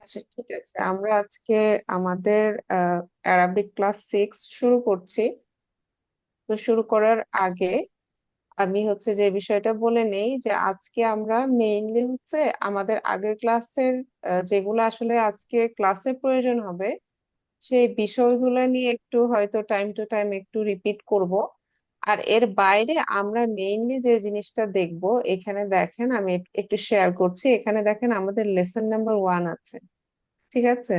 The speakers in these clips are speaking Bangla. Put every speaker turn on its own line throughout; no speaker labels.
আচ্ছা, ঠিক আছে, আমরা আজকে আমাদের অ্যারাবিক ক্লাস 6 শুরু করছি। তো শুরু করার আগে আমি যে বিষয়টা বলে নেই যে আজকে আমরা মেইনলি আমাদের আগের ক্লাসের যেগুলো আসলে আজকে ক্লাসে প্রয়োজন হবে সেই বিষয়গুলো নিয়ে একটু হয়তো টাইম টু টাইম একটু রিপিট করব। আর এর বাইরে আমরা মেইনলি যে জিনিসটা দেখব, এখানে দেখেন আমি একটু শেয়ার করছি। এখানে দেখেন আমাদের লেসন নাম্বার 1 আছে, ঠিক আছে?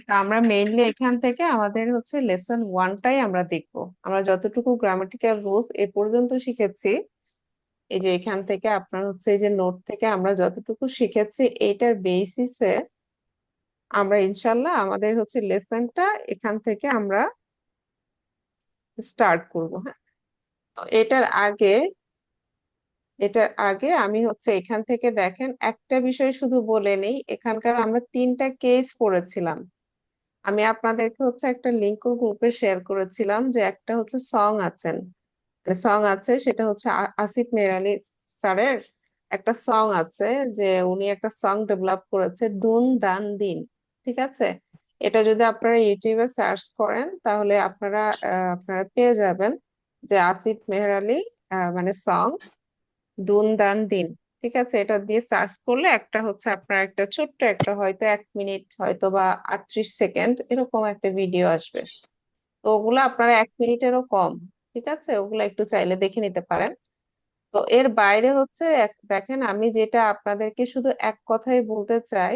তা আমরা মেইনলি এখান থেকে আমাদের লেসন ওয়ানটাই আমরা দেখবো। আমরা যতটুকু গ্রামাটিক্যাল রুলস এ পর্যন্ত শিখেছি, এই যে এখান থেকে আপনার এই যে নোট থেকে আমরা যতটুকু শিখেছি এইটার বেসিসে আমরা ইনশাল্লাহ আমাদের লেসনটা এখান থেকে আমরা স্টার্ট করব। হ্যাঁ, তো এটার আগে আমি এখান থেকে দেখেন একটা বিষয় শুধু বলে নেই। এখানকার আমরা তিনটা কেস পড়েছিলাম। আমি আপনাদেরকে একটা লিঙ্ক গ্রুপে শেয়ার করেছিলাম যে একটা সং আছেন, সং আছে, সেটা আসিফ মেহের আলী স্যারের একটা সং আছে, যে উনি একটা সং ডেভেলপ করেছে, দুন দান দিন। ঠিক আছে, এটা যদি আপনারা ইউটিউবে সার্চ করেন তাহলে আপনারা পেয়ে যাবেন যে আসিফ মেহের আলী মানে সং দুন দান দিন। ঠিক আছে, এটা দিয়ে সার্চ করলে একটা আপনার একটা ছোট্ট একটা হয়তো 1 মিনিট হয়তো বা 38 সেকেন্ড এরকম একটা ভিডিও আসবে। তো ওগুলো আপনারা 1 মিনিটেরও কম। ঠিক আছে, ওগুলো একটু চাইলে দেখে নিতে পারেন। তো এর বাইরে দেখেন আমি যেটা আপনাদেরকে শুধু এক কথাই বলতে চাই,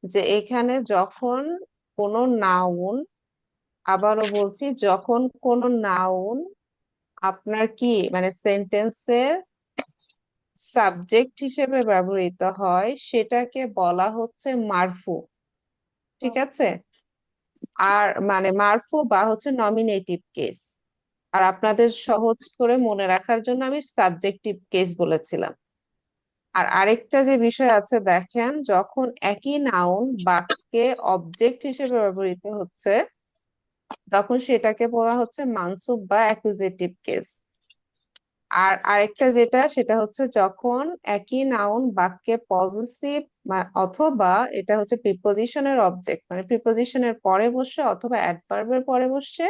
যে এখানে যখন কোনো নাউন, আবারও বলছি, যখন কোনো নাউন আপনার কি মানে সেন্টেন্সের সাবজেক্ট হিসেবে ব্যবহৃত হয় সেটাকে বলা হচ্ছে মারফু। ঠিক আছে, আর মানে মারফু বা নমিনেটিভ কেস। আর আপনাদের সহজ করে মনে রাখার জন্য আমি সাবজেক্টিভ কেস বলেছিলাম। আর আরেকটা যে বিষয় আছে দেখেন, যখন একই নাউন বাক্যে অবজেক্ট হিসেবে ব্যবহৃত হচ্ছে তখন সেটাকে বলা হচ্ছে মানসুব বা অ্যাকুজেটিভ কেস। আর আরেকটা যেটা সেটা যখন একই নাউন বাক্যে পজিটিভ অথবা এটা প্রিপোজিশনের অবজেক্ট, মানে প্রিপোজিশনের পরে বসে অথবা অ্যাডভার্বের পরে বসে,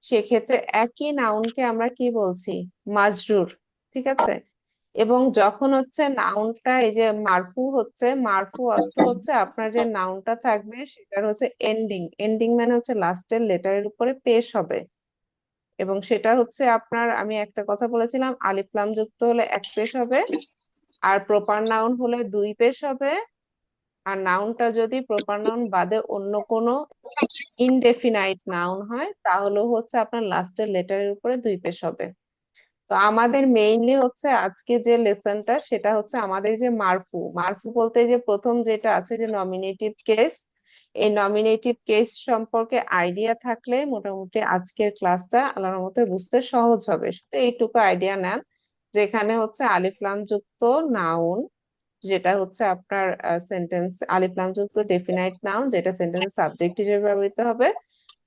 সেক্ষেত্রে একই নাউনকে আমরা কি বলছি? মাজরুর। ঠিক আছে, এবং যখন নাউনটা এই যে মারফু মারফু অর্থ আপনার যে নাউনটা থাকবে সেটার এন্ডিং, এন্ডিং মানে লাস্টের লেটারের উপরে পেশ হবে। এবং সেটা আপনার, আমি একটা কথা বলেছিলাম, আলিফ লাম যুক্ত হলে এক পেশ হবে, আর প্রপার নাউন হলে দুই পেশ হবে। আর নাউনটা যদি প্রপার নাউন বাদে অন্য কোনো ইনডেফিনাইট নাউন হয় তাহলে আপনার লাস্টের লেটারের উপরে দুই পেশ হবে। তো আমাদের মেইনলি আজকে যে লেসনটা সেটা আমাদের যে মারফু, মারফু বলতে যে প্রথম যেটা আছে যে নমিনেটিভ কেস, এই নমিনেটিভ কেস সম্পর্কে আইডিয়া থাকলে মোটামুটি আজকের ক্লাসটা আল্লাহর মতে বুঝতে সহজ হবে। তো এইটুকু আইডিয়া নেন, যেখানে আলিফ লাম যুক্ত নাউন, যেটা আপনার সেন্টেন্স, আলিফ লাম যুক্ত ডেফিনাইট নাউন যেটা সেন্টেন্সের সাবজেক্ট হিসেবে ব্যবহৃত হবে,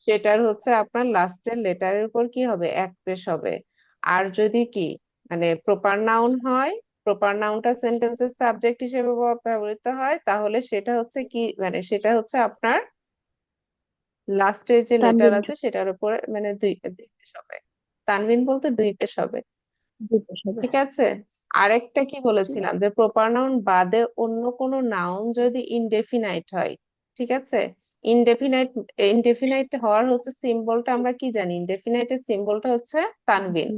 সেটার আপনার লাস্টের লেটারের উপর কি হবে? এক পেশ হবে। আর যদি কি মানে প্রপার নাউন হয়, প্রপার নাউনটা সেন্টেন্সের সাবজেক্ট হিসেবে ব্যবহৃত হয়, তাহলে সেটা কি মানে সেটা আপনার লাস্টের যে লেটার
তানভীর
আছে সেটার উপরে মানে দুই দুই পেশ হবে। তানবিন বলতে দুই পেশ হবে।
বিকাশ হবে।
ঠিক আছে, আরেকটা কি বলেছিলাম, যে প্রপার নাউন বাদে অন্য কোনো নাউন যদি ইনডেফিনাইট হয়। ঠিক আছে, ইনডেফিনাইট, ইনডেফিনাইট হওয়ার সিম্বলটা আমরা কি জানি? ইনডেফিনাইটের সিম্বলটা তানবিন।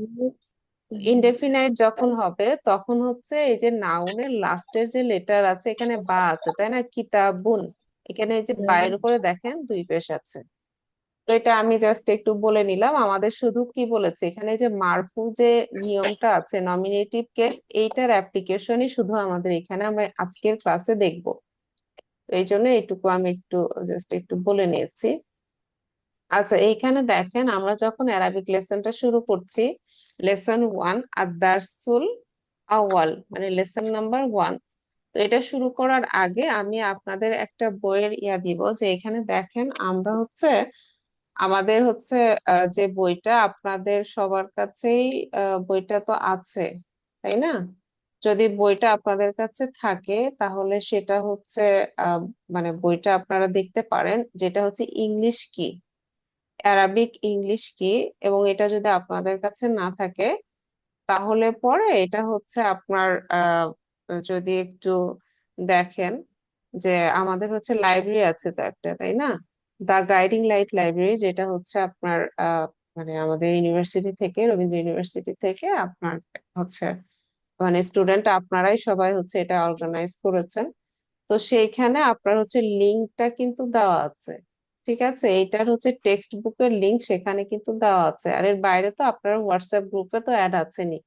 ইনডেফিনাইট যখন হবে তখন এই যে নাউনের লাস্টের যে লেটার আছে, এখানে বা আছে তাই না, কিতাবুন, এখানে এই যে বায়ের উপরে দেখেন দুই পেশ আছে। তো এটা আমি জাস্ট একটু বলে নিলাম। আমাদের শুধু কি বলেছে এখানে, যে মারফু যে নিয়মটা আছে নমিনেটিভ কেস, এইটার অ্যাপ্লিকেশনই শুধু আমাদের এখানে আমরা আজকের ক্লাসে দেখব। তো এই জন্য এইটুকু আমি একটু জাস্ট একটু বলে নিয়েছি। আচ্ছা, এইখানে দেখেন আমরা যখন অ্যারাবিক লেসনটা শুরু করছি, লেসন 1 আদ-দারসুল আউয়াল, মানে লেসন নাম্বার 1। তো এটা শুরু করার আগে আমি আপনাদের একটা বইয়ের দিব, যে এখানে দেখেন আমরা আমাদের যে বইটা আপনাদের সবার কাছেই, বইটা তো আছে তাই না? যদি বইটা আপনাদের কাছে থাকে তাহলে সেটা হচ্ছে আহ, মানে বইটা আপনারা দেখতে পারেন, যেটা হচ্ছে ইংলিশ কি, অ্যারাবিক ইংলিশ কি। এবং এটা যদি আপনাদের কাছে না থাকে তাহলে পরে এটা হচ্ছে আপনার যদি একটু দেখেন যে আমাদের হচ্ছে লাইব্রেরি আছে তো একটা, তাই না? দা গাইডিং লাইট লাইব্রেরি, যেটা হচ্ছে আপনার মানে আমাদের ইউনিভার্সিটি থেকে, রবীন্দ্র ইউনিভার্সিটি থেকে আপনার হচ্ছে মানে স্টুডেন্ট আপনারাই সবাই হচ্ছে এটা অর্গানাইজ করেছেন। তো সেইখানে আপনার হচ্ছে লিঙ্কটা কিন্তু দেওয়া আছে। ঠিক আছে, এইটার হচ্ছে টেক্সট বুকের লিঙ্ক সেখানে কিন্তু দেওয়া আছে। আর এর বাইরে তো আপনার হোয়াটসঅ্যাপ গ্রুপে তো অ্যাড আছেনি।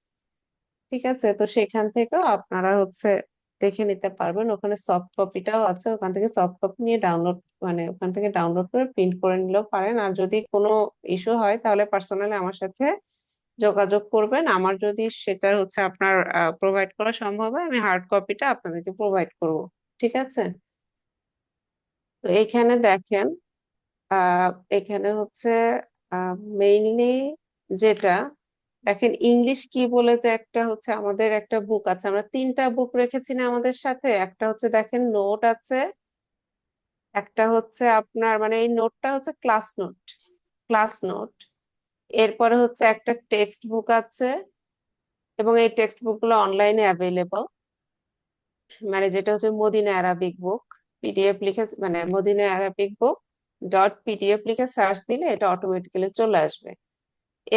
ঠিক আছে, তো সেখান থেকেও আপনারা হচ্ছে দেখে নিতে পারবেন। ওখানে সফট কপিটাও আছে, ওখান থেকে সফট কপি নিয়ে ডাউনলোড, মানে ওখান থেকে ডাউনলোড করে প্রিন্ট করে নিলেও পারেন। আর যদি কোনো ইস্যু হয় তাহলে পার্সোনালি আমার সাথে যোগাযোগ করবেন। আমার যদি সেটা হচ্ছে আপনার প্রোভাইড করা সম্ভব হয়, আমি হার্ড কপিটা আপনাদেরকে প্রোভাইড করব। ঠিক আছে, তো এইখানে দেখেন, আহ এখানে হচ্ছে মেইনলি যেটা দেখেন, ইংলিশ কি বলে যে একটা হচ্ছে আমাদের একটা বুক আছে, আমরা তিনটা বুক রেখেছি না আমাদের সাথে। একটা হচ্ছে দেখেন নোট আছে, একটা হচ্ছে আপনার মানে এই নোটটা হচ্ছে ক্লাস নোট, ক্লাস নোট। এরপরে হচ্ছে একটা টেক্সট বুক আছে, এবং এই টেক্সট বুক গুলো অনলাইনে অ্যাভেলেবল, মানে যেটা হচ্ছে মদিনা অ্যারাবিক বুক। পিডিএফ লিখে মানে মদিনা অ্যারাবিক বুক ডট পিডিএফ লিখে সার্চ দিলে এটা অটোমেটিক্যালি চলে আসবে।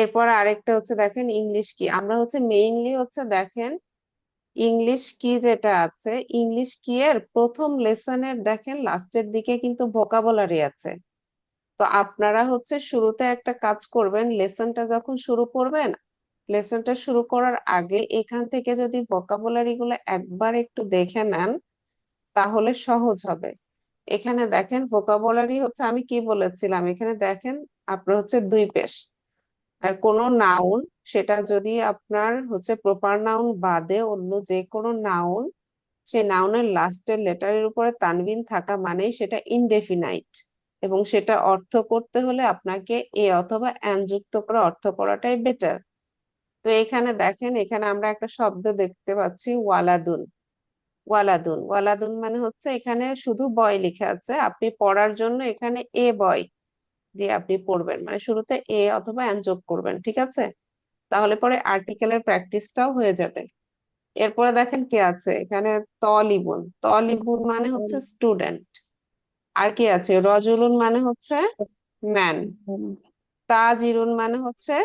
এরপর আরেকটা হচ্ছে দেখেন ইংলিশ কি, আমরা হচ্ছে মেইনলি হচ্ছে দেখেন ইংলিশ কি যেটা আছে, ইংলিশ কি এর প্রথম লেসনের দেখেন লাস্টের দিকে কিন্তু ভোকাবুলারি আছে। তো আপনারা হচ্ছে শুরুতে একটা কাজ করবেন, লেসনটা যখন শুরু করবেন, লেসনটা শুরু করার আগে এখান থেকে যদি ভোকাবুলারি গুলো একবার একটু দেখে নেন তাহলে সহজ হবে। এখানে দেখেন ভোকাবুলারি হচ্ছে আমি কি বলেছিলাম, এখানে দেখেন আপনার হচ্ছে দুই পেশ। আর কোনো নাউন, সেটা যদি আপনার হচ্ছে প্রপার নাউন বাদে অন্য যে কোনো নাউন, সেই নাউনের লাস্টের লেটারের উপরে তানবিন থাকা মানেই সেটা ইনডেফিনাইট, এবং সেটা অর্থ করতে হলে আপনাকে এ অথবা অ্যান যুক্ত করে অর্থ করাটাই বেটার। তো এখানে দেখেন, এখানে আমরা একটা শব্দ দেখতে পাচ্ছি ওয়ালাদুন। ওয়ালাদুন, ওয়ালাদুন মানে হচ্ছে এখানে শুধু বয় লেখা আছে, আপনি পড়ার জন্য এখানে এ বয় দিয়ে আপনি পড়বেন, মানে শুরুতে এ অথবা অ্যান যোগ করবেন। ঠিক আছে, তাহলে পরে আর্টিকেলের প্র্যাকটিসটাও হয়ে যাবে। এরপরে দেখেন কি আছে এখানে, তলিবুন। তলিবুন মানে হচ্ছে স্টুডেন্ট। আর কি আছে, রজুলুন মানে হচ্ছে ম্যান। তাজিরুন মানে হচ্ছে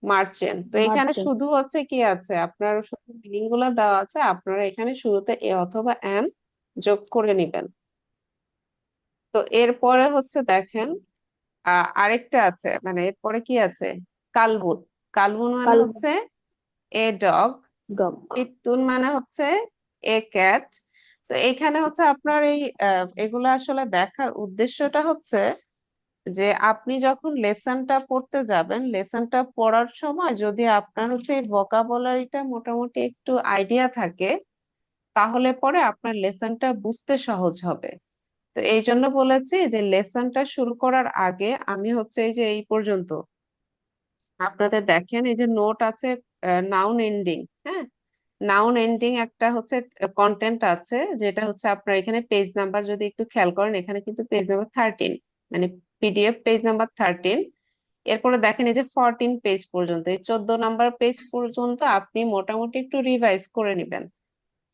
মার্চেন্ট। তো এখানে
মার্চেন্ট।
শুধু হচ্ছে কি আছে, আপনার শুধু মিনিং গুলা দেওয়া আছে, আপনারা এখানে শুরুতে এ অথবা অ্যান যোগ করে নিবেন। তো এরপরে হচ্ছে দেখেন আরেকটা আছে, মানে এরপরে কি আছে, কালবুন। কালবুন মানে
কাল
হচ্ছে এ ডগ।
ডগ।
পিটুন মানে হচ্ছে এ ক্যাট। তো এখানে হচ্ছে আপনার এই এগুলো আসলে দেখার উদ্দেশ্যটা হচ্ছে যে আপনি যখন লেসনটা পড়তে যাবেন, লেসনটা পড়ার সময় যদি আপনার হচ্ছে এই ভোকাবুলারিটা মোটামুটি একটু আইডিয়া থাকে তাহলে পরে আপনার লেসনটা বুঝতে সহজ হবে। তো এই জন্য বলেছি যে লেসনটা শুরু করার আগে আমি হচ্ছে এই যে এই পর্যন্ত আপনাদের দেখেন এই যে নোট আছে, নাউন এন্ডিং, হ্যাঁ, নাউন এন্ডিং একটা হচ্ছে কন্টেন্ট আছে, যেটা হচ্ছে আপনার এখানে পেজ নাম্বার যদি একটু খেয়াল করেন, এখানে কিন্তু পেজ নাম্বার 13, মানে পিডিএফ পেজ নাম্বার 13। এরপরে দেখেন এই যে 14 পেজ পর্যন্ত, এই 14 নাম্বার পেজ পর্যন্ত আপনি মোটামুটি একটু রিভাইজ করে নিবেন।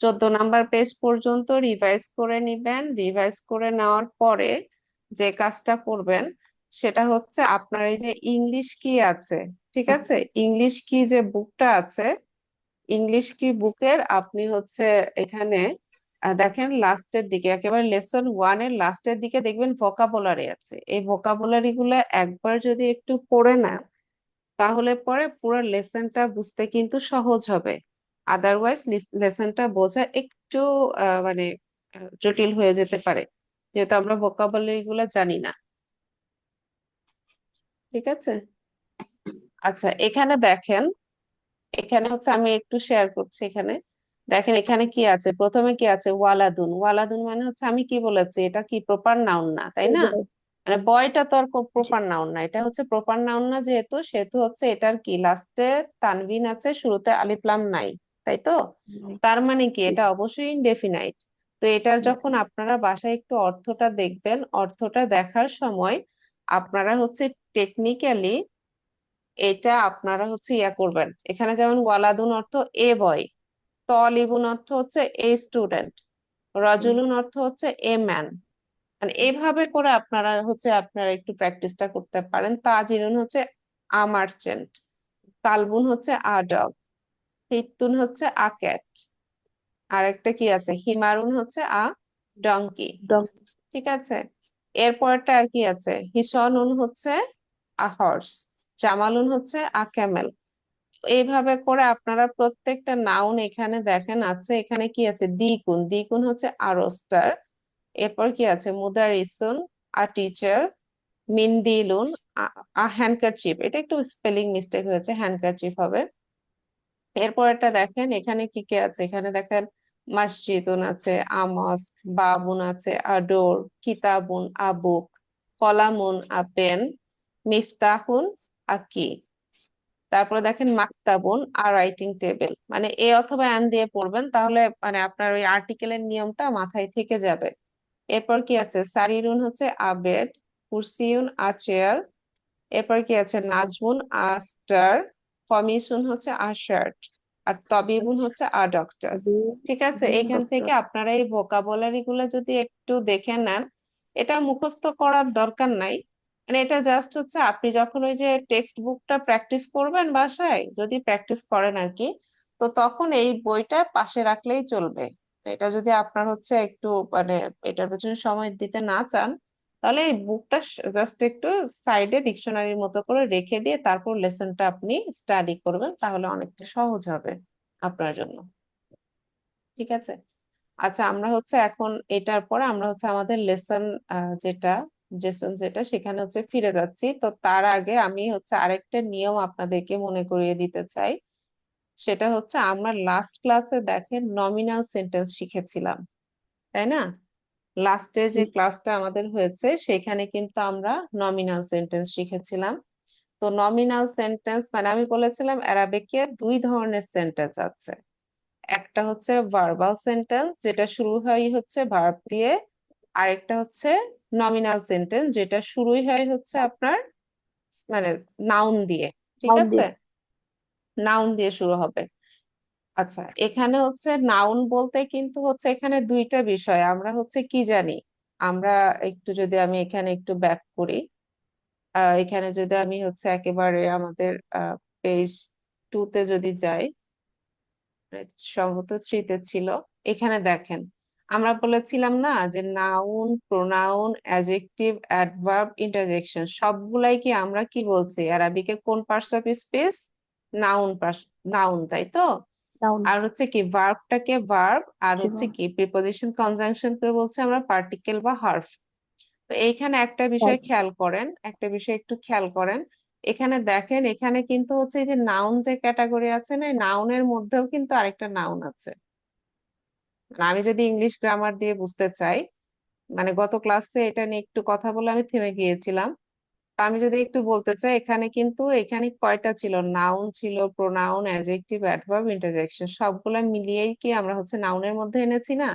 14 নাম্বার পেজ পর্যন্ত রিভাইজ করে নিবেন। রিভাইজ করে নেওয়ার পরে যে কাজটা করবেন সেটা হচ্ছে আপনার এই যে ইংলিশ কি আছে, ঠিক আছে, ইংলিশ কি যে বুকটা আছে, ইংলিশ কি বুকের আপনি হচ্ছে এখানে দেখেন লাস্টের দিকে একেবারে লেসন ওয়ানের লাস্টের দিকে দেখবেন ভোকাবুলারি আছে। এই ভোকাবুলারি গুলো একবার যদি একটু পড়ে নেন তাহলে পরে পুরো লেসনটা বুঝতে কিন্তু সহজ হবে। আদারওয়াইজ লেসনটা বোঝা একটু মানে জটিল হয়ে যেতে পারে, যেহেতু আমরা ভোকাবুলারি গুলো জানি না। ঠিক আছে, আচ্ছা এখানে দেখেন, এখানে হচ্ছে আমি একটু শেয়ার করছি। এখানে দেখেন এখানে কি আছে, প্রথমে কি আছে, ওয়ালাদুন। ওয়ালাদুন মানে হচ্ছে আমি কি বলেছি, এটা কি প্রপার নাউন না, তাই না? মানে বয়টা তো আর প্রপার নাউন না, এটা হচ্ছে প্রপার নাউন না, যেহেতু সেহেতু হচ্ছে এটার কি লাস্টে তানবিন আছে, শুরুতে আলিফ লাম নাই। তাই তো?
হুম,
তার মানে কি, এটা অবশ্যই ইনডেফিনাইট। তো এটার যখন আপনারা বাসায় একটু অর্থটা দেখবেন, অর্থটা দেখার সময় আপনারা হচ্ছে টেকনিক্যালি এটা আপনারা হচ্ছে ইয়া করবেন। এখানে যেমন ওয়ালাদুন অর্থ এ বয়, তলিবুন অর্থ হচ্ছে এ স্টুডেন্ট,
হুম,
রজুলুন অর্থ হচ্ছে এ ম্যান। মানে এইভাবে করে আপনারা একটু প্র্যাকটিসটা করতে পারেন। তাজিরুন হচ্ছে আ মার্চেন্ট, কালবুন হচ্ছে আ ডগ, হিত্তুন হচ্ছে আ ক্যাট, আর একটা কি আছে, হিমারুন হচ্ছে আ ডঙ্কি।
ডং
ঠিক আছে, এরপরটা আর কি আছে, হিসনুন হচ্ছে আ হর্স, জামালুন হচ্ছে আ ক্যামেল। এইভাবে করে আপনারা প্রত্যেকটা নাউন এখানে দেখেন আছে, এখানে কি আছে, দ্বিগুণ, দ্বিগুণ হচ্ছে আ রোস্টার। এরপর কি আছে, মুদারিসুন আ টিচার, মিন্দিলুন আ হ্যান্ডকারচিফ, এটা একটু স্পেলিং মিস্টেক হয়েছে, হ্যান্ডকারচিফ হবে। এরপর একটা দেখেন এখানে কি কি আছে, এখানে দেখেন মসজিদুন আছে, আমস্ক, বাবুন আছে, আডোর, কিতাবুন, আ বুক, কলামুন, আ পেন, মিফতাহুন, আ কি। তারপরে দেখেন মাকতাবুন আর রাইটিং টেবিল, মানে এ অথবা অ্যান দিয়ে পড়বেন, তাহলে মানে আপনার ওই আর্টিকেলের নিয়মটা মাথায় থেকে যাবে। এরপর কি আছে, সারিরুন হচ্ছে আ বেড, কুরসিউন আ চেয়ার। এরপর কি আছে, নাজমুন আ স্টার, কমিসুন হচ্ছে আ শার্ট, আর তবিবুন হচ্ছে আ ডক্টর।
আবু
ঠিক আছে, এখান থেকে
ডক্টর।
আপনারা এই ভোকাবুলারি গুলো যদি একটু দেখে নেন, এটা মুখস্থ করার দরকার নাই। মানে এটা জাস্ট হচ্ছে আপনি যখন ওই যে টেক্সট বুকটা প্র্যাকটিস করবেন বাসায়, যদি প্র্যাকটিস করেন আর কি, তো তখন এই বইটা পাশে রাখলেই চলবে। এটা যদি আপনার হচ্ছে একটু মানে এটার পেছনে সময় দিতে না চান, তাহলে এই বুকটা জাস্ট একটু সাইডে ডিকশনারির মতো করে রেখে দিয়ে তারপর লেসনটা আপনি স্টাডি করবেন, তাহলে অনেকটা সহজ হবে আপনার জন্য। ঠিক আছে, আচ্ছা আমরা হচ্ছে এখন এটার পরে আমরা হচ্ছে আমাদের লেসন যেটা যেটা সেখানে হচ্ছে ফিরে যাচ্ছি। তো তার আগে আমি হচ্ছে আরেকটা নিয়ম আপনাদেরকে মনে করিয়ে দিতে চাই। সেটা হচ্ছে আমরা লাস্ট ক্লাসে দেখেন নমিনাল সেন্টেন্স শিখেছিলাম, তাই না? লাস্টের যে ক্লাসটা আমাদের হয়েছে সেখানে কিন্তু আমরা নমিনাল সেন্টেন্স শিখেছিলাম। তো নমিনাল সেন্টেন্স মানে আমি বলেছিলাম অ্যারাবিকে দুই ধরনের সেন্টেন্স আছে। একটা হচ্ছে ভার্বাল সেন্টেন্স যেটা শুরু হয় হচ্ছে ভার্ব দিয়ে, আরেকটা হচ্ছে নমিনাল সেন্টেন্স যেটা শুরুই হয় হচ্ছে আপনার মানে নাউন দিয়ে। ঠিক
নাউন
আছে,
দিয়ে।
নাউন দিয়ে শুরু হবে। আচ্ছা, এখানে হচ্ছে নাউন বলতে কিন্তু হচ্ছে এখানে দুইটা বিষয় আমরা হচ্ছে কি জানি। আমরা একটু যদি আমি এখানে একটু ব্যাক করি, এখানে যদি আমি হচ্ছে একেবারে আমাদের পেজ 2 তে যদি যাই, সম্ভবত 3 তে ছিল। এখানে দেখেন আমরা বলেছিলাম না যে noun, pronoun, adjective, adverb, interjection সবগুলাই কি আমরা কি বলছি অ্যারাবিকে কোন parts of speech, noun parts, noun, তাই তো?
নাউন।
আর হচ্ছে কি ভার্বটাকে ভার্ব, আর
জি
হচ্ছে
ম্যাম।
কি প্রিপোজিশন কনজাংশন কে বলছে আমরা পার্টিকেল বা হার্ফ। তো এইখানে একটা বিষয় খেয়াল করেন, একটা বিষয় একটু খেয়াল করেন। এখানে দেখেন এখানে কিন্তু হচ্ছে এই যে নাউন যে ক্যাটাগরি আছে না, নাউনের মধ্যেও কিন্তু আরেকটা নাউন আছে। মানে আমি যদি ইংলিশ গ্রামার দিয়ে বুঝতে চাই, মানে গত ক্লাসে এটা নিয়ে একটু কথা বলে আমি থেমে গিয়েছিলাম। তো আমি যদি একটু বলতে চাই, এখানে কিন্তু এখানে কয়টা ছিল, নাউন ছিল, প্রোনাউন, অ্যাডজেক্টিভ, অ্যাডভার্ব, ইন্টারজেকশন সবগুলা মিলিয়েই কি আমরা হচ্ছে নাউনের মধ্যে এনেছি না?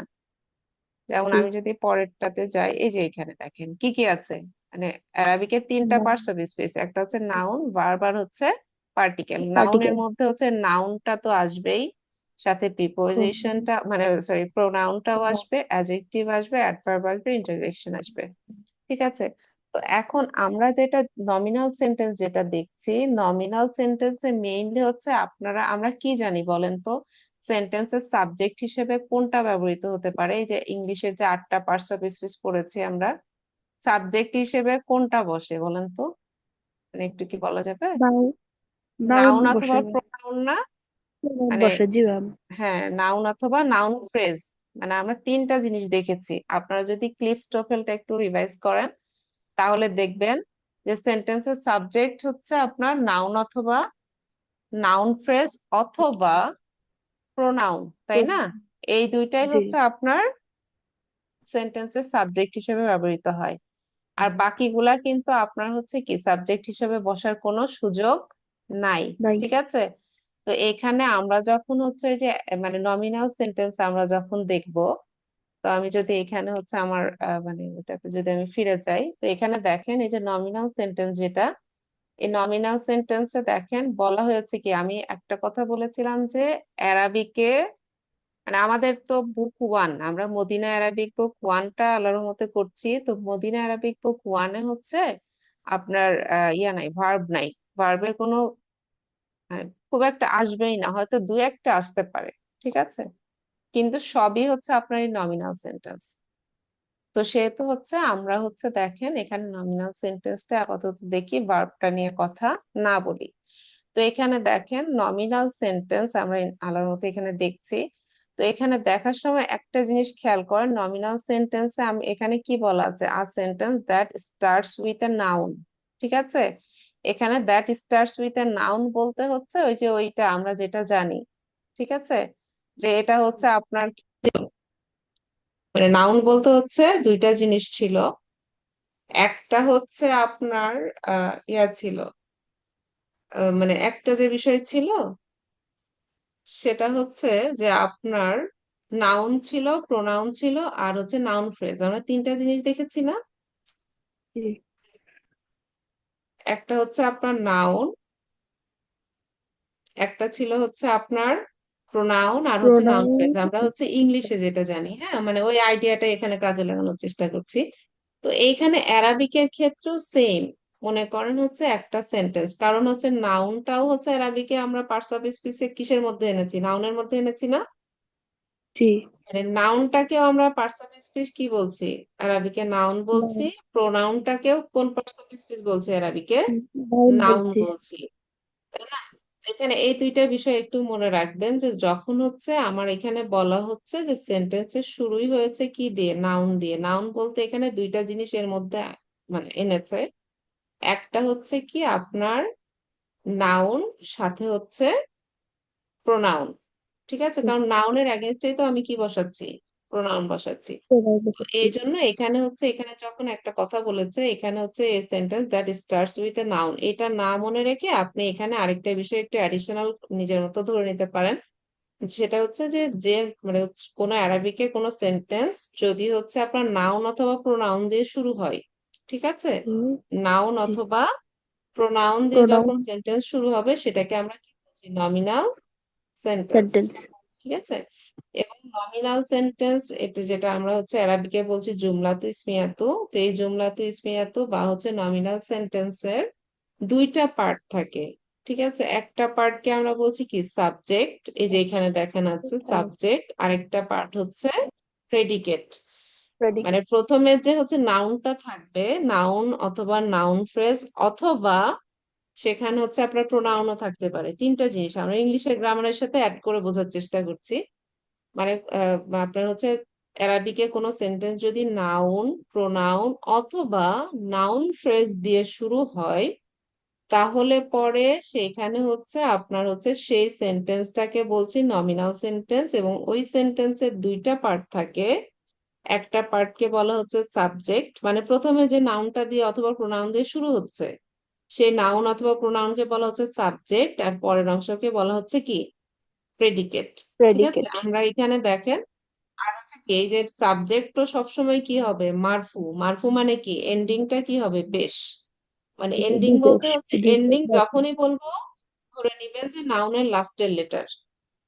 যেমন
জি।
আমি যদি পরেরটাতে যাই, এই যে এখানে দেখেন কি কি আছে। মানে অ্যারাবিকের তিনটা পার্টস অফ স্পিচ, একটা হচ্ছে নাউন, ভার্ব, আর হচ্ছে পার্টিকেল। নাউনের
পার্টিকেল।
মধ্যে হচ্ছে নাউনটা তো আসবেই, সাথে প্রিপোজিশনটা মানে সরি প্রোনাউনটাও আসবে, অ্যাডজেক্টিভ আসবে, অ্যাডভার্ব আসবে, ইন্টারজেকশন আসবে। ঠিক আছে, তো এখন আমরা যেটা নমিনাল সেন্টেন্স যেটা দেখছি, নমিনাল সেন্টেন্সে মেইনলি হচ্ছে আমরা কি জানি বলেন তো, সেন্টেন্সের সাবজেক্ট হিসেবে কোনটা ব্যবহৃত হতে পারে? এই যে ইংলিশের যে 8টা পার্টস অফ স্পিচ পড়েছি আমরা, সাবজেক্ট হিসেবে কোনটা বসে বলেন তো? মানে একটু কি বলা যাবে?
নাউন। নাউন
নাউন অথবা
বসে ম্যাম।
প্রোনাউন না?
নাউন
মানে
বসে, জি ম্যাম।
হ্যাঁ, নাউন অথবা নাউন ফ্রেজ। মানে আমরা তিনটা জিনিস দেখেছি, আপনারা যদি ক্লিপস টোফেলটা একটু রিভাইজ করেন তাহলে দেখবেন যে সেন্টেন্সের সাবজেক্ট হচ্ছে আপনার নাউন অথবা নাউন ফ্রেজ অথবা প্রোনাউন, তাই না? এই দুইটাই
জি।
হচ্ছে আপনার সেন্টেন্সের সাবজেক্ট হিসেবে ব্যবহৃত হয়। আর বাকিগুলা কিন্তু আপনার হচ্ছে কি সাবজেক্ট হিসেবে বসার কোনো সুযোগ নাই।
নাই।
ঠিক আছে, তো এখানে আমরা যখন হচ্ছে এই যে মানে নমিনাল সেন্টেন্স আমরা যখন দেখব, তো আমি যদি এখানে হচ্ছে আমার মানে ওটাতে যদি আমি ফিরে যাই, তো এখানে দেখেন এই যে নমিনাল সেন্টেন্স যেটা, এই নমিনাল সেন্টেন্সে দেখেন বলা হয়েছে কি, আমি একটা কথা বলেছিলাম যে অ্যারাবিকে, মানে আমাদের তো বুক ওয়ান, আমরা মদিনা অ্যারাবিক বুক ওয়ানটা আল্লাহর মতে করছি, তো মদিনা অ্যারাবিক বুক ওয়ানে হচ্ছে আপনার ইয়া নাই, ভার্ব নাই। ভার্বের কোনো মানে খুব একটা আসবেই না, হয়তো দু একটা আসতে পারে, ঠিক আছে, কিন্তু সবই হচ্ছে আপনার এই নমিনাল সেন্টেন্স। তো সেহেতু হচ্ছে আমরা হচ্ছে দেখেন এখানে নমিনাল সেন্টেন্সটা আপাতত দেখি, ভার্বটা নিয়ে কথা না বলি। তো এখানে দেখেন নমিনাল সেন্টেন্স আমরা আলার মতো এখানে দেখছি। তো এখানে দেখার সময় একটা জিনিস খেয়াল করেন, নমিনাল সেন্টেন্সে আমি এখানে কি বলা আছে, a sentence that starts with a noun. ঠিক আছে, এখানে that starts with a noun বলতে হচ্ছে ওই যে ওইটা আমরা যেটা জানি, ঠিক আছে, যে এটা হচ্ছে আপনার মানে নাউন বলতে হচ্ছে দুইটা জিনিস ছিল। একটা হচ্ছে আপনার ইয়া ছিল, মানে একটা যে বিষয় ছিল সেটা হচ্ছে যে আপনার নাউন ছিল, প্রোনাউন ছিল, আর হচ্ছে নাউন ফ্রেজ। আমরা তিনটা জিনিস দেখেছি না?
জি।
একটা হচ্ছে আপনার নাউন, একটা ছিল হচ্ছে আপনার প্রোনাউন, আর হচ্ছে নাউন
প্রোনাউন।
ফ্রেজ। আমরা হচ্ছে ইংলিশে যেটা জানি, হ্যাঁ, মানে ওই আইডিয়াটা এখানে কাজে লাগানোর চেষ্টা করছি। তো এইখানে অ্যারাবিকের ক্ষেত্রেও সেম। মনে করেন হচ্ছে একটা সেন্টেন্স, কারণ হচ্ছে নাউনটাও হচ্ছে অ্যারাবিকে আমরা পার্টস অফ স্পিচে কিসের মধ্যে এনেছি, নাউনের মধ্যে এনেছি না?
জি।
মানে নাউনটাকেও আমরা পার্টস অফ স্পিচ কি বলছি, অ্যারাবিকে নাউন বলছি। প্রোনাউনটাকেও কোন পার্টস অফ স্পিচ বলছি অ্যারাবিকে?
নাউন
নাউন
বলছি।
বলছি, তাই না? এখানে এই দুইটা বিষয় একটু মনে রাখবেন, যে যখন হচ্ছে আমার এখানে বলা হচ্ছে যে সেন্টেন্সের শুরুই হয়েছে কি দিয়ে, নাউন দিয়ে। নাউন বলতে এখানে দুইটা জিনিস এর মধ্যে মানে এনেছে। একটা হচ্ছে কি আপনার নাউন, সাথে হচ্ছে প্রোনাউন। ঠিক আছে, কারণ নাউনের অ্যাগেনস্টেই তো আমি কি বসাচ্ছি, প্রোনাউন বসাচ্ছি।
প্রোনাউন
তো
বলছি।
এই জন্য এখানে হচ্ছে, এখানে যখন একটা কথা বলেছে, এখানে হচ্ছে a sentence that starts with a noun, এটা না মনে রেখে আপনি এখানে আরেকটা বিষয় একটু অ্যাডিশনাল নিজের মতো ধরে নিতে পারেন। সেটা হচ্ছে যে যে মানে কোনো অ্যারাবিকে কোনো সেন্টেন্স যদি হচ্ছে আপনার নাউন অথবা প্রোনাউন দিয়ে শুরু হয়, ঠিক আছে,
হুম।
নাউন
জি।
অথবা প্রোনাউন দিয়ে
প্রোনাউন
যখন সেন্টেন্স শুরু হবে সেটাকে আমরা কি বলছি, নমিনাল সেন্টেন্স।
সেন্টেন্স।
ঠিক আছে, এবং নমিনাল সেন্টেন্স এটা যেটা আমরা হচ্ছে অ্যারাবিকে বলছি জুমলাতু ইসমিয়াতু। তো এই জুমলাতু ইসমিয়াতু বা হচ্ছে নমিনাল সেন্টেন্সের দুইটা পার্ট থাকে। ঠিক আছে, একটা পার্টকে আমরা বলছি কি সাবজেক্ট, এই যে এখানে দেখেন আছে সাবজেক্ট, আরেকটা পার্ট হচ্ছে প্রেডিকেট।
প্রেডিকেট।
মানে প্রথমে যে হচ্ছে নাউনটা থাকবে, নাউন অথবা নাউন ফ্রেজ, অথবা সেখানে হচ্ছে আপনার প্রোনাউনও থাকতে পারে। তিনটা জিনিস আমরা ইংলিশের গ্রামারের সাথে অ্যাড করে বোঝার চেষ্টা করছি। মানে আপনার হচ্ছে অ্যারাবিকে কোনো সেন্টেন্স যদি নাউন, প্রোনাউন অথবা নাউন ফ্রেজ দিয়ে শুরু হয়, তাহলে পরে সেখানে হচ্ছে আপনার হচ্ছে সেই সেন্টেন্সটাকে বলছি নমিনাল সেন্টেন্স, এবং ওই সেন্টেন্সের দুইটা পার্ট থাকে। একটা পার্টকে বলা হচ্ছে সাবজেক্ট, মানে প্রথমে যে নাউনটা দিয়ে অথবা প্রোনাউন দিয়ে শুরু হচ্ছে সেই নাউন অথবা প্রোনাউনকে বলা হচ্ছে সাবজেক্ট, আর পরের অংশকে বলা হচ্ছে কি প্রেডিকেট। ঠিক আছে,
প্রেডিকেট।
আমরা এখানে দেখেন আর হচ্ছে কি, এই যে সাবজেক্ট তো সবসময় কি হবে, মারফু। মারফু মানে কি, এন্ডিংটা কি হবে, পেশ। মানে এন্ডিং
বিদেশ।
বলতে হচ্ছে
বিদেশ
এন্ডিং
আছে।
যখনই বলবো ধরে নিবেন যে নাউনের লাস্টের লেটার।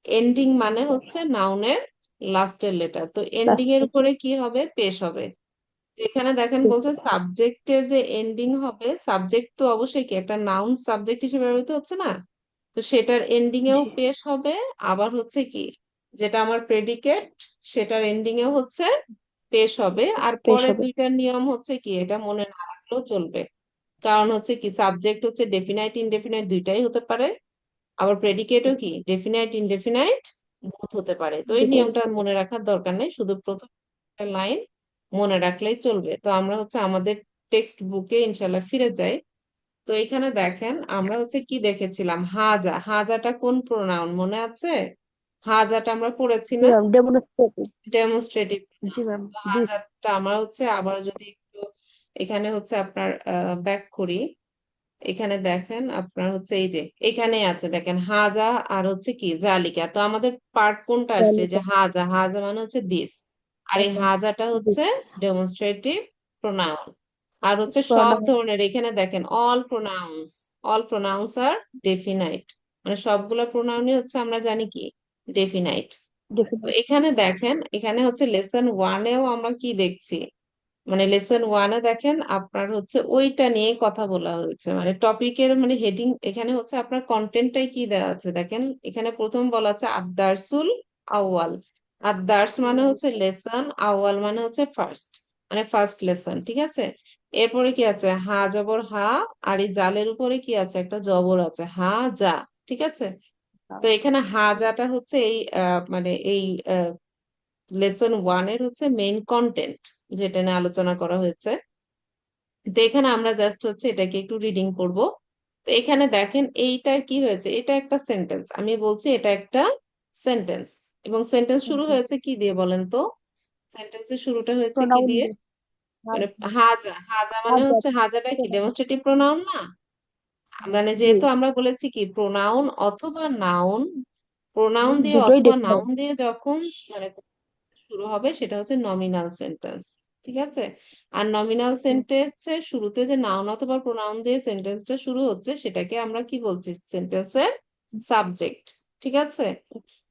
এন্ডিং মানে হচ্ছে নাউনের লাস্টের লেটার, তো এন্ডিং এর
লাস্টে।
উপরে কি হবে, পেশ হবে। এখানে দেখেন বলছে সাবজেক্টের যে এন্ডিং হবে, সাবজেক্ট তো অবশ্যই কি একটা নাউন সাবজেক্ট হিসেবে ব্যবহৃত হচ্ছে না, তো সেটার এন্ডিং এও
জি।
পেশ হবে। আবার হচ্ছে কি, যেটা আমার প্রেডিকেট সেটার এন্ডিং এও হচ্ছে পেশ হবে। আর
পেশ
পরের
হবে।
দুইটার নিয়ম হচ্ছে কি, এটা মনে না রাখলেও চলবে। কারণ হচ্ছে কি, সাবজেক্ট হচ্ছে ডেফিনাইট ইনডেফিনাইট দুইটাই হতে পারে, আবার প্রেডিকেটও কি ডেফিনাইট ইনডেফিনাইট বোথ হতে পারে। তো এই
দুটাই।
নিয়মটা মনে রাখার দরকার নেই, শুধু প্রথম লাইন মনে রাখলেই চলবে। তো আমরা হচ্ছে আমাদের টেক্সট বুকে ইনশাল্লাহ ফিরে যাই। তো এখানে দেখেন আমরা হচ্ছে কি দেখেছিলাম, হাজা। হাজাটা কোন প্রোনাউন মনে আছে? হাজাটা আমরা পড়েছি
জি
না,
ma'am, demonstrative.
Demonstrative.
G ma'am. This.
হাজারটা আমরা হচ্ছে আবার যদি একটু এখানে হচ্ছে আপনার ব্যাক করি, এখানে দেখেন আপনার হচ্ছে এই যে এখানে আছে দেখেন হাজা আর হচ্ছে কি জালিকা। তো আমাদের পার্ট কোনটা আসছে? যে
তালিকা
হাজা, হাজা মানে হচ্ছে দিস, আর এই হাজাটা হচ্ছে
দিস
ডেমনস্ট্রেটিভ প্রোনাউন। আর হচ্ছে সব
প্রণাম
ধরনের এখানে দেখেন অল প্রোনাউন্স আর ডেফিনাইট, মানে সবগুলা প্রোনাউনই হচ্ছে আমরা জানি কি ডেফিনাইট। তো
ডেফিনেট
এখানে দেখেন এখানে হচ্ছে লেসন ওয়ানেও আমরা কি দেখছি, মানে লেসন ওয়ানে দেখেন আপনার হচ্ছে ওইটা নিয়ে কথা বলা হয়েছে, মানে টপিকের মানে হেডিং এখানে হচ্ছে আপনার কন্টেন্টটাই কি দেওয়া আছে দেখেন। এখানে প্রথম বলা আছে আদারসুল আউয়াল। আদার্স মানে হচ্ছে লেসন, আউয়াল মানে হচ্ছে ফার্স্ট, মানে ফার্স্ট লেসন, ঠিক আছে। এরপরে কি আছে? হা জবর হা, আর এই জালের উপরে কি আছে? একটা জবর আছে, হা যা, ঠিক আছে। তো এখানে হাজাটা হচ্ছে এই মানে এই লেসন ওয়ানের হচ্ছে মেইন কন্টেন্ট, যেটা নিয়ে আলোচনা করা হয়েছে। তো এখানে আমরা জাস্ট হচ্ছে এটাকে একটু রিডিং করব। তো এখানে দেখেন এইটা কি হয়েছে, এটা একটা সেন্টেন্স, আমি বলছি এটা একটা সেন্টেন্স, এবং সেন্টেন্স শুরু হয়েছে কি দিয়ে বলেন তো? সেন্টেন্সের শুরুটা হয়েছে কি
প্রণাউন
দিয়ে?
দিস
মানে হাজা, হাজা মানে
হাজার
হচ্ছে হাজাটা কি ডেমনস্ট্রেটিভ প্রোনাউন না? মানে
জি
যেহেতু আমরা বলেছি কি প্রোনাউন অথবা নাউন, প্রোনাউন দিয়ে
দুটোই
অথবা
ডেফিনেট
নাউন দিয়ে যখন মানে শুরু হবে সেটা হচ্ছে নমিনাল সেন্টেন্স, ঠিক আছে। আর নমিনাল সেন্টেন্সের শুরুতে যে নাউন অথবা প্রোনাউন দিয়ে সেন্টেন্সটা শুরু হচ্ছে সেটাকে আমরা কি বলছি? সেন্টেন্সের সাবজেক্ট, ঠিক আছে।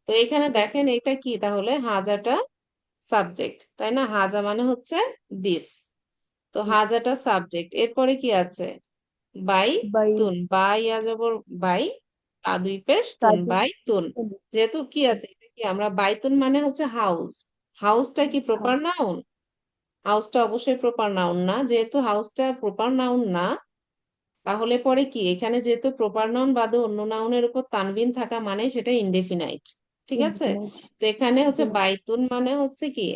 তো এখানে দেখেন এটা কি তাহলে? হাজাটা সাবজেক্ট, তাই না? হাজা মানে হচ্ছে দিস, তো হাজাটা সাবজেক্ট। এরপরে কি আছে? বাই
বাই
তুন, বাই আজবর বাই, তা দুই পেশ তুন,
কাজী
বাই তুন। যেহেতু কি আছে এটা কি আমরা বাইতুন মানে হচ্ছে হাউস, হাউসটা কি প্রপার নাউন? হাউসটা অবশ্যই প্রপার নাউন না, যেহেতু হাউসটা প্রপার নাউন না, তাহলে পরে কি এখানে যেহেতু প্রপার নাউন বাদে অন্য নাউনের উপর তানবিন থাকা মানে সেটা ইনডেফিনাইট, ঠিক আছে।
ইনডিফিনাইট
তো এখানে হচ্ছে বাইতুন মানে হচ্ছে কি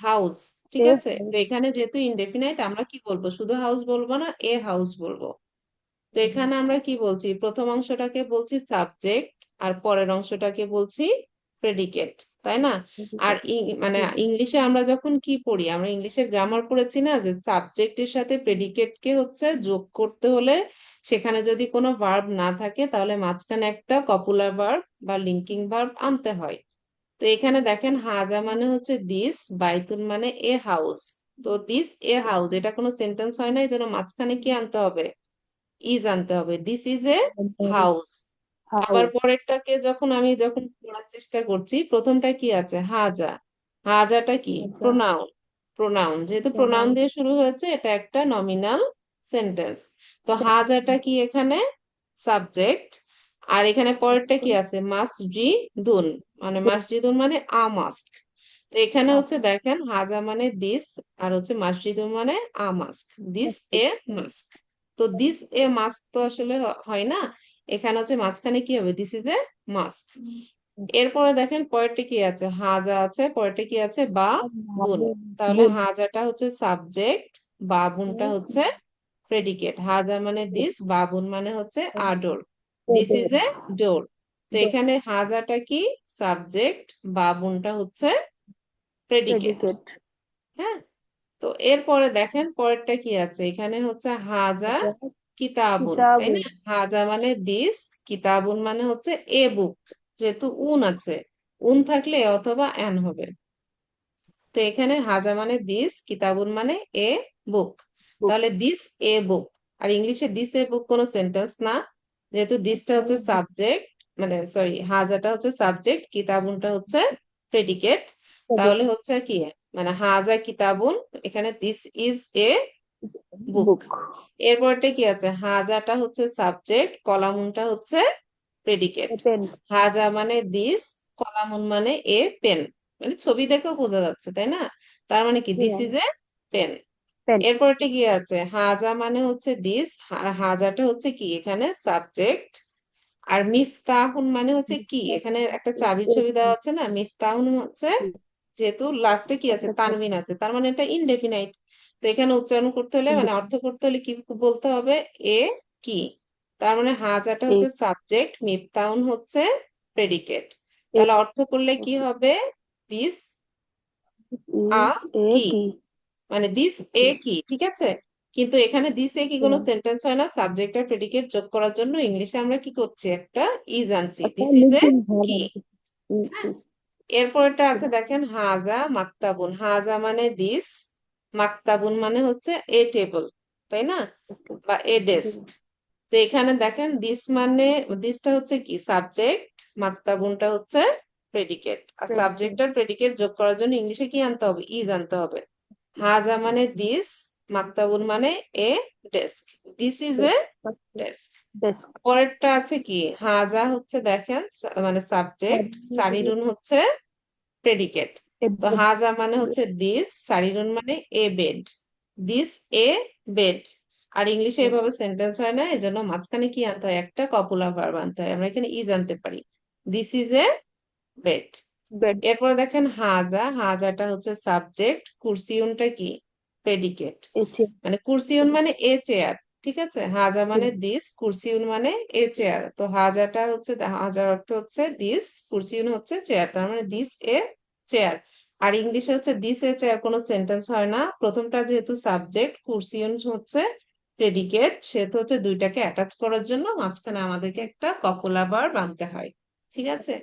হাউস, ঠিক
এ
আছে। তো এখানে যেহেতু ইনডেফিনাইট আমরা কি বলবো? শুধু হাউস বলবো না, এ হাউস বলবো। তো এখানে আমরা কি বলছি? প্রথম অংশটাকে বলছি সাবজেক্ট, আর পরের অংশটাকে বলছি প্রেডিকেট, তাই না? আর মানে ইংলিশে আমরা যখন কি পড়ি, আমরা ইংলিশে গ্রামার পড়েছি না, যে সাবজেক্টের সাথে প্রেডিকেটকে হচ্ছে যোগ করতে হলে সেখানে যদি কোনো ভার্ব না থাকে তাহলে মাঝখানে একটা কপুলার ভার্ব বা লিঙ্কিং ভার্ব আনতে হয়। তো এখানে দেখেন হাজা মানে হচ্ছে দিস, বাইতুন মানে এ হাউস। তো দিস এ হাউস এটা কোনো সেন্টেন্স হয় না, এই জন্য মাঝখানে কি আনতে হবে? ইজ আনতে হবে, দিস ইজ এ হাউস। আবার
হাউস
পরেরটাকে যখন পড়ার চেষ্টা করছি, প্রথমটা কি আছে? হাজা, হাজাটা কি
আচ্ছা
প্রোনাউন, প্রোনাউন যেহেতু প্রোনাউন
প্রণাম
দিয়ে শুরু হয়েছে এটা একটা নমিনাল সেন্টেন্স। তো হাজাটা কি এখানে সাবজেক্ট, আর এখানে পরেরটা কি আছে? মাসজিদুন, মানে মাসজিদুন মানে আ মাস্ক। তো এখানে হচ্ছে দেখেন হাজা মানে দিস, আর হচ্ছে মাসজিদুন মানে আ মাস্ক, দিস এ মাস্ক। তো দিস এ মাস্ক তো আসলে হয় না, এখানে হচ্ছে মাঝখানে কি হবে? This is A mask. এরপরে দেখেন পরেরটা কি আছে? হাজা আছে, পরেরটা কি আছে? বা বুন। তাহলে
বুন
হাজাটা হচ্ছে সাবজেক্ট, বা বুনটা হচ্ছে প্রেডিকেট। হাজা মানে দিস, বাবুন মানে হচ্ছে আডোর, দিস ইজ এ ডোর। তো এখানে হাজাটা কি সাবজেক্ট, বাবুনটা হচ্ছে প্রেডিকেট,
প্রেডিকেট
হ্যাঁ। তো এরপরে দেখেন পরেরটা কি আছে? এখানে হচ্ছে হাজা কিতাবুন, তাই
কিতাবু
না? হাজা মানে দিস, কিতাবুন মানে হচ্ছে এ বুক, যেহেতু উন আছে, উন থাকলে এ অথবা অ্যান হবে। তো এখানে হাজা মানে দিস, কিতাবুন মানে এ বুক,
বুক
তাহলে দিস এ বুক। আর ইংলিশে দিস এ বুক কোনো সেন্টেন্স না, যেহেতু দিসটা হচ্ছে সাবজেক্ট, মানে সরি হাজাটা হচ্ছে সাবজেক্ট, কিতাবুনটা হচ্ছে প্রেডিকেট। তাহলে
প্রেডিকেট
হচ্ছে কি মানে হাজা কিতাবুন, এখানে দিস ইজ এ বুক।
বুক
এরপরটা কি আছে? হাজাটা হচ্ছে সাবজেক্ট, কলামুনটা হচ্ছে প্রেডিকেট।
পেন
হাজা মানে দিস, কলামুন মানে এ পেন, মানে ছবি দেখেও বোঝা যাচ্ছে, তাই না? তার মানে কি this is a pen.
Pen
এরপরটা কি আছে? হাজা মানে হচ্ছে দিস, আর হাজাটা হচ্ছে কি এখানে সাবজেক্ট। আর মিফতাহুন মানে হচ্ছে কি, এখানে একটা চাবির ছবি দেওয়া আছে না, মিফতাহুন হচ্ছে যেহেতু লাস্টে কি আছে?
একটা
তানবিন আছে, তার মানে এটা ইনডেফিনাইট। তো এখানে উচ্চারণ করতে হলে মানে অর্থ করতে হলে কি বলতে হবে? এ কি, তার মানে হাজাটা হচ্ছে সাবজেক্ট, মিফতাহুন হচ্ছে প্রেডিকেট। তাহলে অর্থ করলে কি হবে? দিস আ
ইজ এ
কি,
কি
মানে দিস এ কি, ঠিক আছে। কিন্তু এখানে দিস এ কি কোনো
হুম,
সেন্টেন্স হয় না, সাবজেক্ট আর প্রেডিকেট যোগ করার জন্য ইংলিশে আমরা কি করছি, একটা ইজ আনছি,
একটা
this is a
living verb
কি।
আর কি। হুম,
হ্যাঁ,
হুম,
এরপরটা আছে
হুম,
দেখেন, হাজা মাকতাবুন। হাজা মানে দিস, মাকতাবুন মানে হচ্ছে এ টেবল, তাই না,
okay,
বা এ
জি,
ডেস্ক। তো এখানে দেখেন দিস মানে, দিসটা হচ্ছে কি সাবজেক্ট, মাকতাবুনটা হচ্ছে প্রেডিকেট। আর সাবজেক্ট
predicate,
আর প্রেডিকেট যোগ করার জন্য ইংলিশে কি আনতে হবে, ইজ আনতে হবে। হাজা মানে দিস, মাকতাবুন মানে a desk, this is a
desk, okay,
desk.
desk,
পরেরটা আছে কি, হাজা হচ্ছে দেখেন মানে সাবজেক্ট, সারিরুন হচ্ছে প্রেডিকেট।
a
তো
bed,
হাজা মানে
bed,
হচ্ছে দিস, সারিরুন মানে এ বেড, দিস এ বেড। আর ইংলিশে
bed,
এভাবে সেন্টেন্স হয় না, এজন্য মাঝখানে কি আনতে হয়, একটা কপুলার ভার্ব আনতে হয়। আমরা এখানে ইজ আনতে পারি, this is A bed.
bed,
এরপরে দেখেন হাজা, হাজাটা হচ্ছে সাবজেক্ট, কুরসিউনটা কি প্রেডিকেট।
a chair,
মানে কুরসিউন মানে এ চেয়ার, ঠিক আছে, হাজা মানে দিস, কুরসিউন মানে এ চেয়ার। তো হাজাটা হচ্ছে, হাজার অর্থ হচ্ছে দিস, কুরসিউন হচ্ছে চেয়ার, তার মানে দিস এ চেয়ার। আর ইংলিশে হচ্ছে দিস এ চেয়ার কোনো সেন্টেন্স হয় না, প্রথমটা যেহেতু সাবজেক্ট, কুরসিউন হচ্ছে প্রেডিকেট, সেহেতু হচ্ছে দুইটাকে অ্যাটাচ করার জন্য মাঝখানে আমাদেরকে একটা কপোলা ভার্ব আনতে হয়, ঠিক আছে।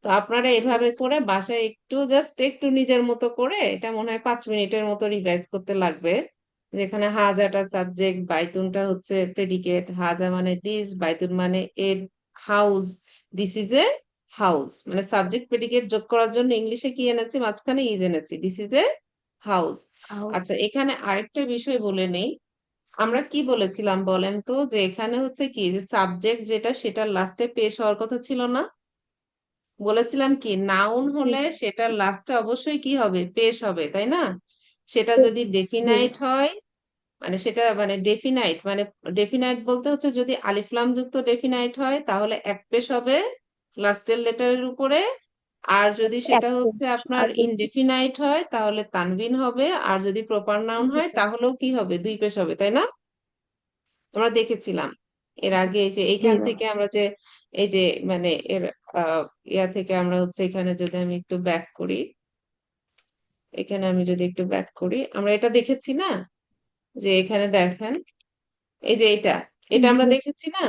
তো আপনারা এভাবে করে বাসায় একটু জাস্ট একটু নিজের মতো করে, এটা মনে হয় 5 মিনিটের মতো রিভাইজ করতে লাগবে। যেখানে হাজাটা সাবজেক্ট, বাইতুনটা হচ্ছে প্রেডিকেট, হাজা মানে দিস, বাইতুন মানে a house, this is a house. মানে সাবজেক্ট প্রেডিকেট যোগ করার জন্য ইংলিশে কি এনেছি, মাঝখানে ইজ এনেছি, this is a house.
house,
আচ্ছা, এখানে আরেকটা বিষয় বলে নেই, আমরা কি বলেছিলাম বলেন তো, যে এখানে হচ্ছে কি, যে সাবজেক্ট যেটা সেটার লাস্টে পেশ হওয়ার কথা ছিল না, বলেছিলাম কি নাউন
জি,
হলে সেটার লাস্টে অবশ্যই কি হবে, পেশ হবে, তাই না। সেটা
জি,
যদি ডেফিনাইট হয়, মানে সেটা মানে ডেফিনাইট, মানে ডেফিনাইট বলতে হচ্ছে যদি আলিফলাম যুক্ত ডেফিনাইট হয় তাহলে এক পেশ হবে লাস্টের লেটারের উপরে। আর যদি সেটা
একটা,
হচ্ছে আপনার
আর যদি
ইনডেফিনাইট হয় তাহলে তানবিন হবে, আর যদি প্রপার নাউন হয় তাহলেও কি হবে, দুই পেশ হবে, তাই না। আমরা দেখেছিলাম এর আগে, এই যে
জি
এইখান
ম্যাম,
থেকে আমরা যে, এই যে মানে এর ইয়া থেকে আমরা হচ্ছে, এখানে যদি আমি একটু ব্যাক করি, এখানে আমি যদি একটু ব্যাক করি, আমরা এটা দেখেছি না, যে এখানে দেখেন, এই যে এটা, এটা আমরা
জি,
দেখেছি না।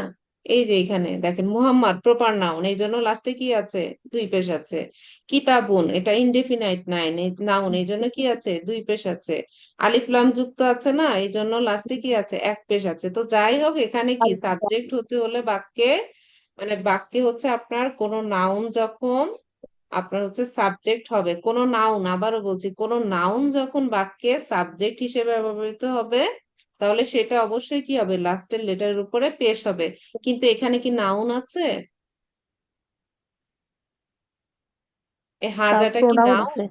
এই যে এখানে দেখেন মুহাম্মদ প্রপার নাউন, এই জন্য লাস্টে কি আছে, দুই পেশ আছে। কিতাবুন এটা ইনডেফিনাইট নাইন নাউন, এই জন্য কি আছে, দুই পেশ আছে। আলিফ লাম যুক্ত আছে না, এই জন্য লাস্টে কি আছে, এক পেশ আছে। তো যাই হোক, এখানে কি
আর
সাবজেক্ট হতে হলে বাক্যে, মানে বাক্যে হচ্ছে আপনার কোন নাউন যখন আপনার হচ্ছে সাবজেক্ট হবে, কোন নাউন, আবারও বলছি, কোন নাউন যখন বাক্যে সাবজেক্ট হিসেবে ব্যবহৃত হবে, তাহলে সেটা অবশ্যই কি হবে, লাস্টের লেটারের উপরে পেশ হবে। কিন্তু এখানে কি নাউন আছে, এই হাজাটা কি
প্রোনাউন
নাউন,
আছে,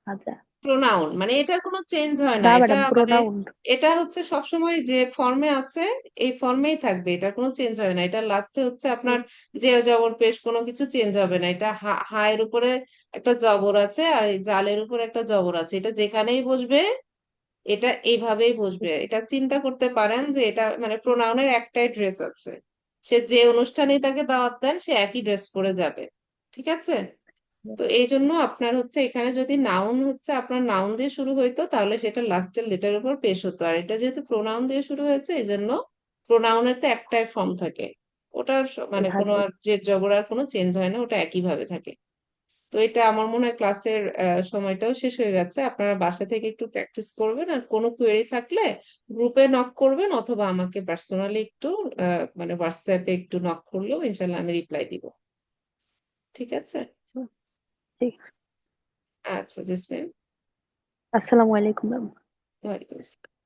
আচ্ছা,
প্রোনাউন, মানে এটার কোনো চেঞ্জ হয় না,
না
এটা
ম্যাডাম
মানে
প্রোনাউন,
এটা হচ্ছে সবসময় যে ফর্মে আছে এই ফর্মেই থাকবে, এটার কোনো চেঞ্জ হয় না। এটা লাস্টে হচ্ছে আপনার যে জবর পেশ, কোনো কিছু চেঞ্জ হবে না। এটা হায়ের উপরে একটা জবর আছে, আর এই জালের উপরে একটা জবর আছে, এটা যেখানেই বসবে এটা এইভাবেই বসবে। এটা চিন্তা করতে পারেন যে এটা মানে প্রোনাউনের একটাই ড্রেস আছে, সে যে অনুষ্ঠানেই তাকে দাওয়াত দেন সে একই ড্রেস পরে যাবে, ঠিক আছে। তো এই জন্য আপনার হচ্ছে এখানে যদি নাউন হচ্ছে আপনার নাউন দিয়ে শুরু হইতো তাহলে সেটা লাস্টের লেটার উপর পেশ হতো, আর এটা যেহেতু প্রোনাউন দিয়ে শুরু হয়েছে এই জন্য প্রোনাউনের তো একটাই ফর্ম থাকে, ওটার মানে কোনো
হাজার,
আর যে জবর আর কোনো চেঞ্জ হয় না, ওটা একই ভাবে থাকে। তো এটা আমার মনে হয় ক্লাসের সময়টাও শেষ হয়ে গেছে, আপনারা বাসা থেকে একটু প্র্যাকটিস করবেন, আর কোনো কোয়েরি থাকলে গ্রুপে নক করবেন, অথবা আমাকে পার্সোনালি একটু মানে হোয়াটসঅ্যাপে একটু নক করলেও ইনশাল্লাহ আমি রিপ্লাই দিব, ঠিক আছে।
ঠিক,
আচ্ছা জেসমিন,
আসসালামু আলাইকুম ম্যাম।
ওয়ালাইকুম আসসালাম।